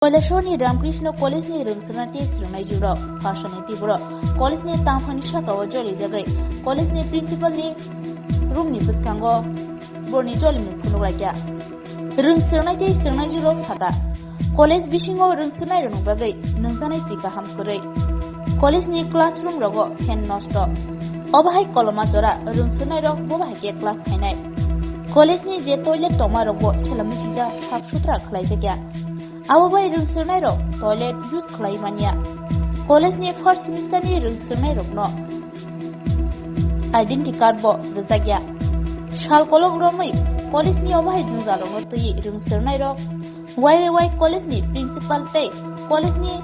Koleshoni Ramkrishna College ni Rungsranati Srunai Juro, Fashani Tiburo, College ni Tamfani Shakawa Jolly Jagai, College ni Principal ni Room ni Puskango, Borni Jolly Mukunuraja. Rungsranati Srunai Juro Sata, College Bishingo Rungsunai Runubagai, Nunsanai Tika Hamkurai, College ni Classroom Rogo, Hen Nosto, Obahai Kolomazora, Rungsunai Rog, Bobahake Class Kainai, College ni Je Toilet Toma Rogo, Salamishija, Hapsutra Klaisaga. Awabai Rungsurnai Rok, toilet use Klaimania. College ni first semester ni Rungsurnai Rok no. Identity card bo Rizagya. Shal Kolog Romai, College ni Obai Zunzalong to Yi Rungsurnai Rok. Why College ni Principal Tay, College ni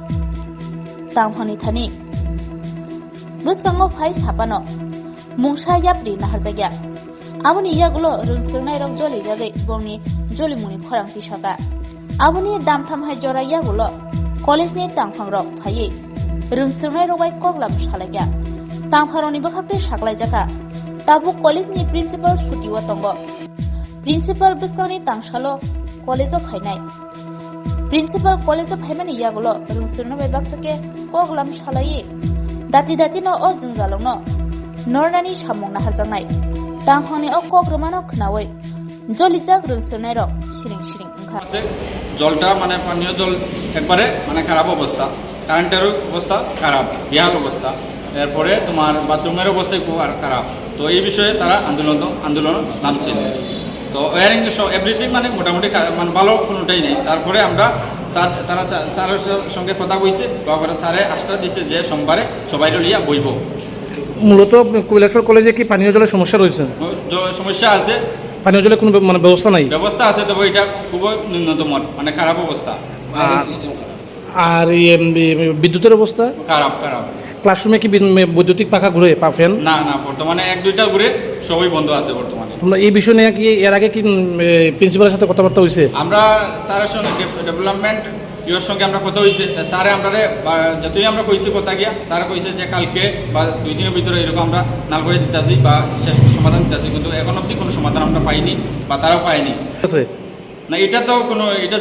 Tamhani Thani. Buskango Hai Sapano. Mungsha Yapri Naharjagya. Abuni Yagulo Rungsurnai Rok Jolly Jagay, Boni, Jolly Muni Korang Tishaka. Abuni dam tham hai jora ya gulo college ni tangphang rok phai rungsurnai robai koklam shalagya tangpharoni bakhakte saklai jaka tabu college ni principal shuti wa tongo principal bisani tangshalo college of hainai principal college of haimani ya gulo rungsurnai bai baksake koklam shalai dati no o junjalong no nornani samong na harjanai tangphani o kokromano khnawai jolijak rungsurnai rok shiring জলটা মানে পানীয় জল একবারে মানে খারাপ অবস্থা, কারেন্টের অবস্থা খারাপ, বিহাল অবস্থা, এরপরে তোমার বাথরুমের অবস্থা খুব খারাপ। তো এই বিষয়ে তারা আন্দোলন নামছিল। তো ওয়ারিং এভরিথিং মানে মোটামুটি মানে ভালো কোনোটাই নেই। তারপরে আমরা স্যারের সঙ্গে কথা বলছি, তারপরে স্যারে আশ্বাস দিচ্ছে যে সোমবারে সবাই লিয়া বইব। মূলত কৈলাসহর কলেজে কি পানীয় জলের সমস্যা রয়েছে? সমস্যা আছে, পানীয় জলের কোনো মানে ব্যবস্থা নাই। ব্যবস্থা আছে, তবে এটা খুব ন্যূনতম মানে খারাপ অবস্থা। আর বিদ্যুতের অবস্থা খারাপ। ক্লাসরুমে কি বৈদ্যুতিক পাখা ঘুরে ফ্যান? না, বর্তমানে 1-2টা ঘুরে, সবই বন্ধ আছে বর্তমানে। তোমরা এই বিষয় নিয়ে কি এর আগে কি প্রিন্সিপালের সাথে কথাবার্তা হয়েছে? আমরা স্যারের সঙ্গে ডেভেলপমেন্ট ইউর সঙ্গে আমরা কথা হয়েছে, স্যারে আমরা যতই আমরা কইছি কথা গিয়া স্যার কইছে যে কালকে বা 2 দিনের ভিতরে এরকম আমরা নাল করে দিতেছি বা শেষ সমাধান দিতেছি, কিন্তু এখন অবধি কোনো সমাধান আমরা পাইনি বা তারাও পায়নি। না, এটা তো কোনো এটা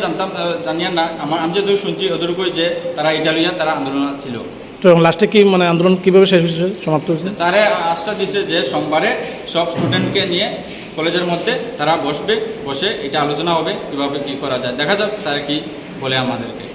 জানিয়া না, আমি যতটুকু শুনছি অতটুকুই যে তারা এটা লইয়া তারা আন্দোলন ছিল। তো লাস্টে কি মানে আন্দোলন কিভাবে শেষ হয়েছে, সমাপ্ত হয়েছে? স্যারে আশ্বাস দিচ্ছে যে সোমবারে সব স্টুডেন্টকে নিয়ে কলেজের মধ্যে তারা বসে এটা আলোচনা হবে কীভাবে কী করা যায়। দেখা যাক স্যার কি বলে আমাদেরকে।